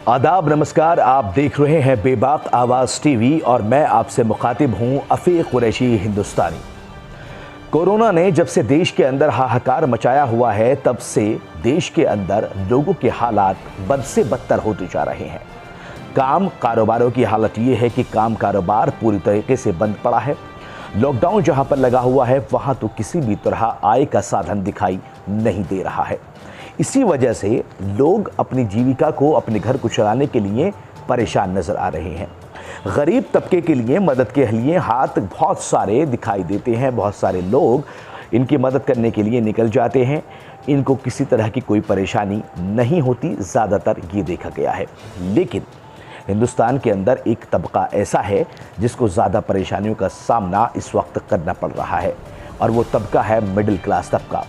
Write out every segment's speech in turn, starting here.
आदाब, नमस्कार। आप देख रहे हैं बेबाक आवाज़ टीवी और मैं आपसे मुखातिब हूं अफीक कुरैशी हिंदुस्तानी। कोरोना ने जब से देश के अंदर हाहाकार मचाया हुआ है, तब से देश के अंदर लोगों के हालात बद से बदतर होते जा रहे हैं। काम कारोबारों की हालत ये है कि काम कारोबार पूरी तरीके से बंद पड़ा है। लॉकडाउन जहां पर लगा हुआ है, वहां तो किसी भी तरह आय का साधन दिखाई नहीं दे रहा है। इसी वजह से लोग अपनी जीविका को, अपने घर को चलाने के लिए परेशान नजर आ रहे हैं। गरीब तबके के लिए मदद के लिए हाथ बहुत सारे दिखाई देते हैं। बहुत सारे लोग इनकी मदद करने के लिए निकल जाते हैं। इनको किसी तरह की कोई परेशानी नहीं होती, ज़्यादातर ये देखा गया है। लेकिन हिंदुस्तान के अंदर एक तबका ऐसा है जिसको ज़्यादा परेशानियों का सामना इस वक्त करना पड़ रहा है, और वो तबका है मिडिल क्लास तबका।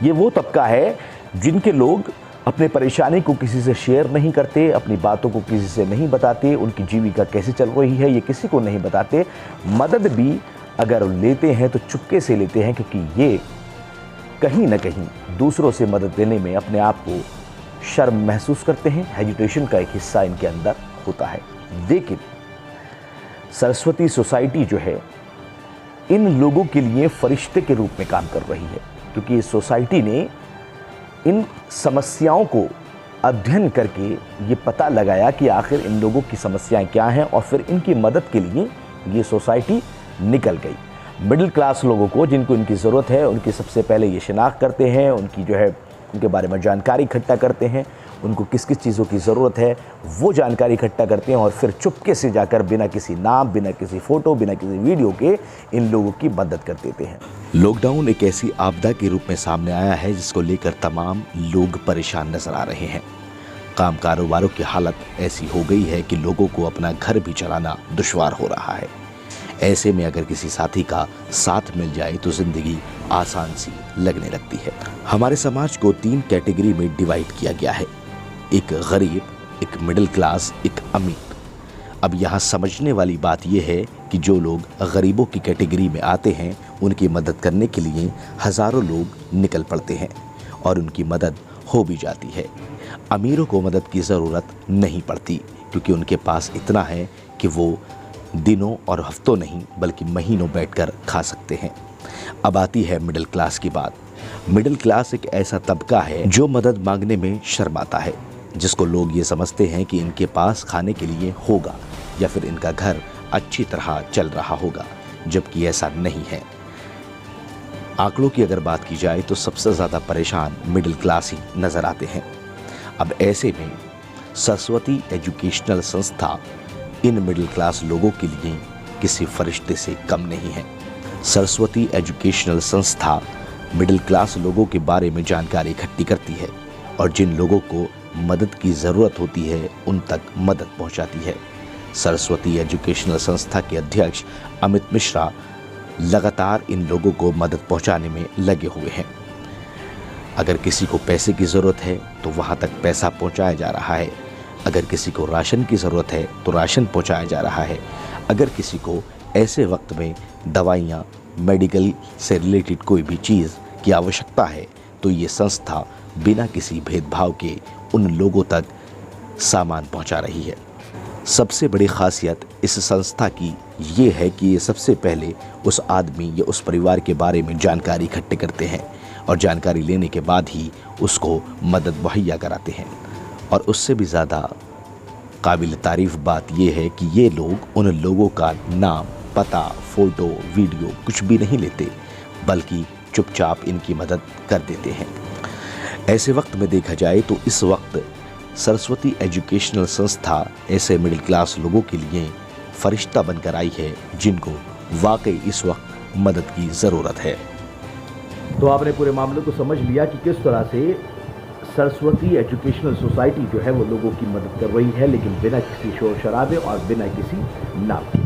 ये वो तबका है जिनके लोग अपने परेशानी को किसी से शेयर नहीं करते, अपनी बातों को किसी से नहीं बताते, उनकी जीविका कैसे चल रही है ये किसी को नहीं बताते। मदद भी अगर लेते हैं तो चुपके से लेते हैं, क्योंकि ये कहीं ना कहीं दूसरों से मदद लेने में अपने आप को शर्म महसूस करते हैं। हेजिटेशन का एक हिस्सा इनके अंदर होता है। लेकिन सरस्वती सोसाइटी जो है, इन लोगों के लिए फरिश्ते के रूप में काम कर रही है, क्योंकि इस सोसाइटी ने इन समस्याओं को अध्ययन करके ये पता लगाया कि आखिर इन लोगों की समस्याएं क्या हैं, और फिर इनकी मदद के लिए ये सोसाइटी निकल गई। मिडिल क्लास लोगों को, जिनको इनकी ज़रूरत है, उनकी सबसे पहले ये शिनाख्त करते हैं, उनकी जो है उनके बारे में जानकारी इकट्ठा करते हैं, उनको किस किस चीज़ों की ज़रूरत है वो जानकारी इकट्ठा करते हैं, और फिर चुपके से जाकर बिना किसी नाम, बिना किसी फ़ोटो, बिना किसी वीडियो के इन लोगों की मदद कर देते हैं। लॉकडाउन एक ऐसी आपदा के रूप में सामने आया है जिसको लेकर तमाम लोग परेशान नजर आ रहे हैं। काम कारोबारों की हालत ऐसी हो गई है कि लोगों को अपना घर भी चलाना दुश्वार हो रहा है। ऐसे में अगर किसी साथी का साथ मिल जाए तो जिंदगी आसान सी लगने लगती है। हमारे समाज को 3 कैटेगरी में डिवाइड किया गया है, एक गरीब, एक मिडिल क्लास, एक अमीर। अब यहाँ समझने वाली बात यह है कि जो लोग गरीबों की कैटेगरी में आते हैं, उनकी मदद करने के लिए हज़ारों लोग निकल पड़ते हैं और उनकी मदद हो भी जाती है। अमीरों को मदद की ज़रूरत नहीं पड़ती, क्योंकि उनके पास इतना है कि वो दिनों और हफ्तों नहीं बल्कि महीनों बैठकर खा सकते हैं। अब आती है मिडिल क्लास की बात। मिडिल क्लास एक ऐसा तबका है जो मदद मांगने में शर्माता है, जिसको लोग ये समझते हैं कि इनके पास खाने के लिए होगा या फिर इनका घर अच्छी तरह चल रहा होगा, जबकि ऐसा नहीं है। आंकड़ों की अगर बात की जाए तो सबसे ज़्यादा परेशान मिडिल क्लास ही नज़र आते हैं। अब ऐसे में सरस्वती एजुकेशनल संस्था इन मिडिल क्लास लोगों के लिए किसी फरिश्ते से कम नहीं है। सरस्वती एजुकेशनल संस्था मिडिल क्लास लोगों के बारे में जानकारी इकट्ठी करती है और जिन लोगों को मदद की ज़रूरत होती है उन तक मदद पहुंचाती है। सरस्वती एजुकेशनल संस्था के अध्यक्ष अमित मिश्रा लगातार इन लोगों को मदद पहुंचाने में लगे हुए हैं। अगर किसी को पैसे की ज़रूरत है तो वहां तक पैसा पहुंचाया जा रहा है। अगर किसी को राशन की ज़रूरत है तो राशन पहुंचाया जा रहा है। अगर किसी को ऐसे वक्त में दवाइयाँ, मेडिकल से रिलेटेड कोई भी चीज़ की आवश्यकता है तो ये संस्था बिना किसी भेदभाव के उन लोगों तक सामान पहुंचा रही है। सबसे बड़ी खासियत इस संस्था की ये है कि ये सबसे पहले उस आदमी या उस परिवार के बारे में जानकारी इकट्ठे करते हैं और जानकारी लेने के बाद ही उसको मदद मुहैया कराते हैं। और उससे भी ज़्यादा काबिल तारीफ़ बात यह है कि ये लोग उन लोगों का नाम, पता, फ़ोटो, वीडियो कुछ भी नहीं लेते, बल्कि चुपचाप इनकी मदद कर देते हैं। ऐसे वक्त में देखा जाए तो इस वक्त सरस्वती एजुकेशनल संस्था ऐसे मिडिल क्लास लोगों के लिए फरिश्ता बनकर आई है जिनको वाकई इस वक्त मदद की ज़रूरत है। तो आपने पूरे मामले को समझ लिया कि किस तरह से सरस्वती एजुकेशनल सोसाइटी जो है वो लोगों की मदद कर रही है, लेकिन बिना किसी शोर शराबे और बिना किसी नाम के।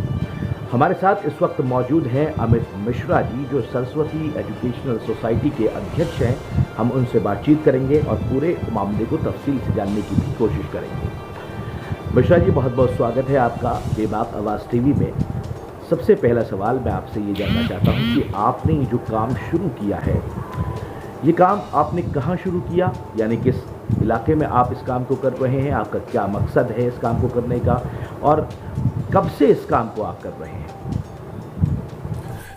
हमारे साथ इस वक्त मौजूद हैं अमित मिश्रा जी, जो सरस्वती एजुकेशनल सोसाइटी के अध्यक्ष हैं। हम उनसे बातचीत करेंगे और पूरे मामले को तफसील से जानने की भी कोशिश करेंगे। मिश्रा जी, बहुत बहुत स्वागत है आपका बेबाक आवाज़ टीवी में। सबसे पहला सवाल मैं आपसे ये जानना चाहता हूँ कि आपने जो काम शुरू किया है, ये काम आपने कहाँ शुरू किया, यानी किस इलाके में आप इस काम को कर रहे हैं, आपका क्या मकसद है इस काम को करने का, और कब से इस काम को आप कर रहे हैं?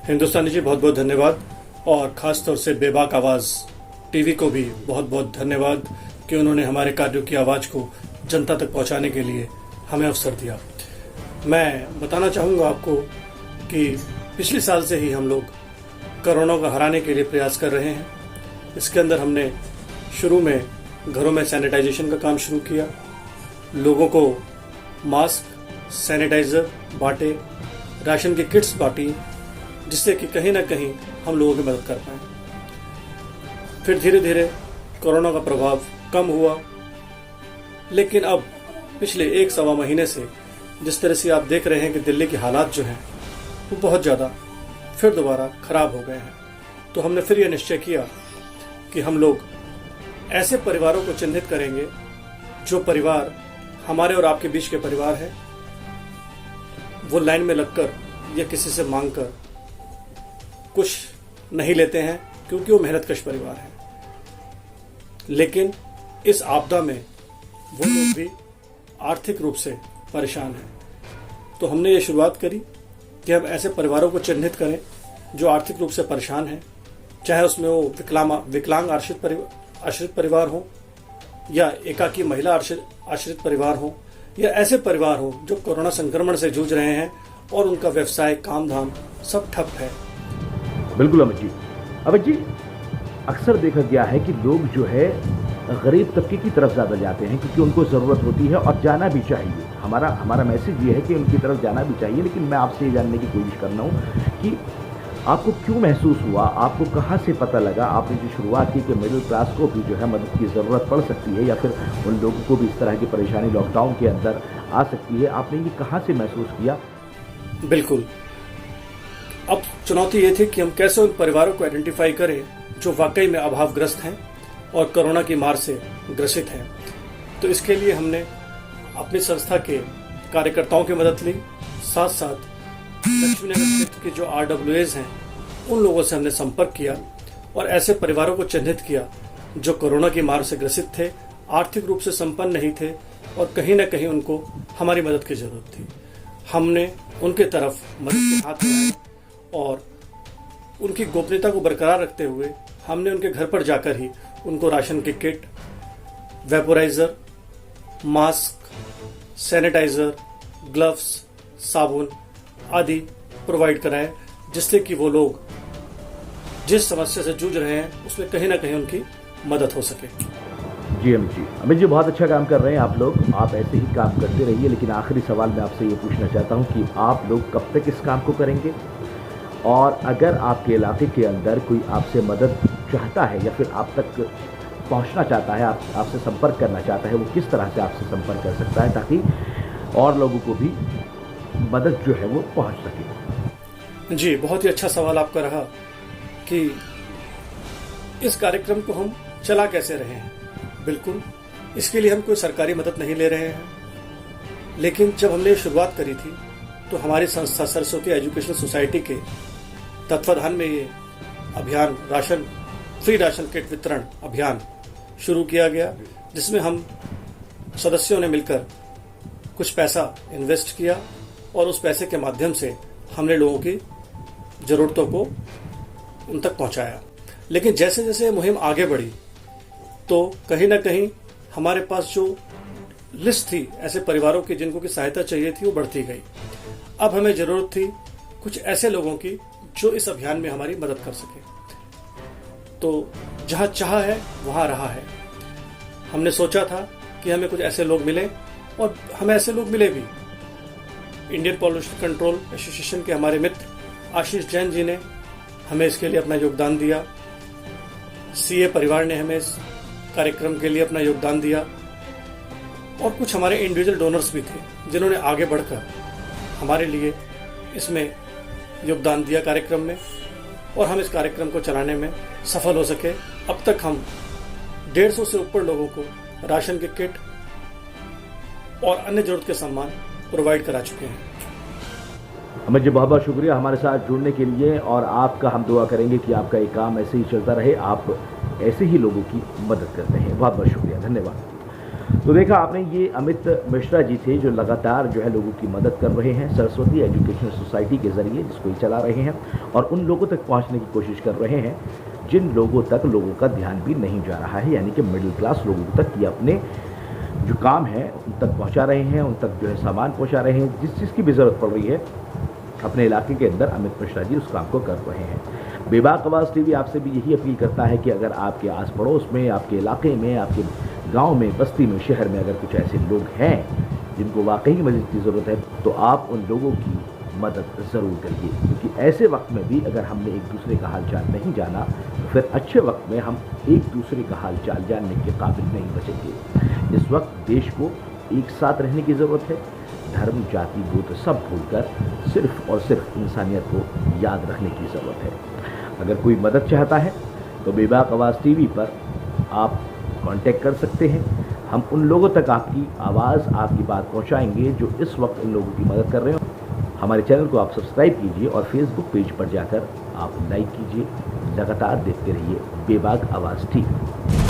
हिंदुस्तानी जी बहुत बहुत धन्यवाद, और ख़ास तौर से बेबाक आवाज़ टीवी को भी बहुत बहुत धन्यवाद कि उन्होंने हमारे कार्यों की आवाज़ को जनता तक पहुंचाने के लिए हमें अवसर दिया। मैं बताना चाहूँगा आपको कि पिछले साल से ही हम लोग कोरोना को हराने के लिए प्रयास कर रहे हैं। इसके अंदर हमने शुरू में घरों में सैनिटाइजेशन का काम शुरू किया, लोगों को मास्क, सैनिटाइज़र बांटे, राशन की किट्स बांटी, जिससे कि कहीं ना कहीं हम लोगों की मदद कर पाएँ। फिर धीरे धीरे कोरोना का प्रभाव कम हुआ, लेकिन अब पिछले 1-1.25 महीने से जिस तरह से आप देख रहे हैं कि दिल्ली की हालात जो हैं वो बहुत ज़्यादा फिर दोबारा ख़राब हो गए हैं, तो हमने फिर ये निश्चय किया कि हम लोग ऐसे परिवारों को चिन्हित करेंगे जो परिवार हमारे और आपके बीच के परिवार है। वो लाइन में लगकर या किसी से मांग कर कुछ नहीं लेते हैं, क्योंकि वो मेहनतकश परिवार है। लेकिन इस आपदा में वो लोग भी आर्थिक रूप से परेशान हैं। तो हमने ये शुरुआत करी कि हम ऐसे परिवारों को चिन्हित करें जो आर्थिक रूप से परेशान हैं, चाहे उसमें वो विकलांग आश्रित परिवार हो, या एकाकी महिला आश्रित परिवार हो, या ऐसे परिवार हो जो कोरोना संक्रमण से जूझ रहे हैं और उनका व्यवसाय, काम धाम सब ठप है। बिल्कुल अमित जी, अक्सर देखा गया है कि लोग जो है गरीब तबके की तरफ ज़्यादा जाते हैं क्योंकि उनको ज़रूरत होती है और जाना भी चाहिए। हमारा मैसेज ये है कि उनकी तरफ जाना भी चाहिए। लेकिन मैं आपसे ये जानने की कोशिश कर रहा हूँ कि आपको क्यों महसूस हुआ, आपको कहाँ से पता लगा, आपने जो शुरुआत की कि मिडिल क्लास को भी जो है मदद की ज़रूरत पड़ सकती है, या फिर उन लोगों को भी इस तरह की परेशानी लॉकडाउन के अंदर आ सकती है, आपने ये कहाँ से महसूस किया? बिल्कुल, अब चुनौती ये थी कि हम कैसे उन परिवारों को आइडेंटिफाई करें जो वाकई में अभावग्रस्त हैं और कोरोना की मार से ग्रसित हैं। तो इसके लिए हमने अपनी संस्था के कार्यकर्ताओं की मदद ली, साथ साथ लक्ष्मीनगर क्षेत्र के जो RWAs हैं उन लोगों से हमने संपर्क किया और ऐसे परिवारों को चिन्हित किया जो कोरोना की मार से ग्रसित थे, आर्थिक रूप से संपन्न नहीं थे और कहीं ना कहीं उनको हमारी मदद की जरूरत थी। हमने उनके तरफ मदद के हाथ बढ़ाए और उनकी गोपनीयता को बरकरार रखते हुए हमने उनके घर पर जाकर ही उनको राशन की kit, vaporizer, mask, sanitizer, gloves, साबुन आदि प्रोवाइड कराए, जिससे कि वो लोग जिस समस्या से जूझ रहे हैं उसमें कहीं ना कहीं उनकी मदद हो सके। जी अमित जी बहुत अच्छा काम कर रहे हैं आप लोग, आप ऐसे ही काम करते रहिए। लेकिन आखिरी सवाल मैं आपसे ये पूछना चाहता हूँ कि आप लोग कब तक इस काम को करेंगे, और अगर आपके इलाके के अंदर कोई आपसे मदद चाहता है या फिर आप तक पहुंचना चाहता है, आपसे संपर्क करना चाहता है, वो किस तरह से आपसे संपर्क कर सकता है ताकि और लोगों को भी मदद जो है वो पहुंच सके? जी, बहुत ही अच्छा सवाल आपका रहा कि इस कार्यक्रम को हम चला कैसे रहे हैं। बिल्कुल, इसके लिए हम कोई सरकारी मदद नहीं ले रहे हैं, लेकिन जब हमने शुरुआत करी थी तो हमारी संस्था सरस्वती एजुकेशनल सोसाइटी के तत्वाधान में ये अभियान फ्री राशन किट वितरण अभियान शुरू किया गया, जिसमें हम सदस्यों ने मिलकर कुछ पैसा इन्वेस्ट किया और उस पैसे के माध्यम से हमने लोगों की ज़रूरतों को उन तक पहुंचाया। लेकिन जैसे जैसे मुहिम आगे बढ़ी तो कहीं ना कहीं हमारे पास जो लिस्ट थी ऐसे परिवारों की जिनको की सहायता चाहिए थी वो बढ़ती गई। अब हमें ज़रूरत थी कुछ ऐसे लोगों की जो इस अभियान में हमारी मदद कर सके। तो जहाँ चाह है वहाँ रहा है। हमने सोचा था कि हमें कुछ ऐसे लोग मिले और हमें ऐसे लोग मिले भी। इंडियन पॉल्यूशन कंट्रोल एसोसिएशन के हमारे मित्र आशीष जैन जी ने हमें इसके लिए अपना योगदान दिया। CA परिवार ने हमें इस कार्यक्रम के लिए अपना योगदान दिया और कुछ हमारे इंडिविजुअल डोनर्स भी थे जिन्होंने आगे बढ़कर हमारे लिए इसमें योगदान दिया कार्यक्रम में, और हम इस कार्यक्रम को चलाने में सफल हो सके। अब तक हम 150 से ऊपर लोगों को राशन की किट और अन्य जरूरत के सामान प्रोवाइड करा चुके हैं। अमित जी बहुत शुक्रिया हमारे साथ जुड़ने के लिए, और आपका हम दुआ करेंगे कि आपका ये काम ऐसे ही चलता रहे। आप ऐसे ही लोगों की मदद करते हैं। बहुत बहुत शुक्रिया, धन्यवाद। तो देखा आपने, ये अमित मिश्रा जी थे जो लगातार जो है लोगों की मदद कर रहे हैं सरस्वती एजुकेशन सोसाइटी के ज़रिए, जिसको ये चला रहे हैं और उन लोगों तक पहुंचने की कोशिश कर रहे हैं जिन लोगों तक लोगों का ध्यान भी नहीं जा रहा है, यानी कि मिडिल क्लास लोगों तक ये अपने जो काम है उन तक पहुंचा रहे हैं, उन तक जो है सामान पहुंचा रहे हैं। जिस चीज़ की भी ज़रूरत पड़ रही है अपने इलाके के अंदर अमित मिश्रा जी उस काम को कर रहे हैं। बेबाक आवाज़ टीवी आपसे भी यही अपील करता है कि अगर आपके आस पड़ोस में, आपके इलाके में, आपके गांव में, बस्ती में, शहर में अगर कुछ ऐसे लोग हैं जिनको वाकई मदद की ज़रूरत है तो आप उन लोगों की मदद ज़रूर करिए, क्योंकि ऐसे वक्त में भी अगर हमने एक दूसरे का हाल चाल नहीं जाना तो फिर अच्छे वक्त में हम एक दूसरे का हाल चाल जानने के काबिल नहीं बचेंगे। इस वक्त देश को एक साथ रहने की ज़रूरत है, धर्म, जाति, गोत्र सब भूलकर सिर्फ और सिर्फ इंसानियत को याद रखने की ज़रूरत है। अगर कोई मदद चाहता है तो बेबाक आवाज़ टीवी पर आप कांटेक्ट कर सकते हैं। हम उन लोगों तक आपकी आवाज़, आपकी बात पहुंचाएंगे जो इस वक्त इन लोगों की मदद कर रहे हो। हमारे चैनल को आप सब्सक्राइब कीजिए और फेसबुक पेज पर जाकर आप लाइक कीजिए। लगातार देखते रहिए बेबाक आवाज़ टीवी।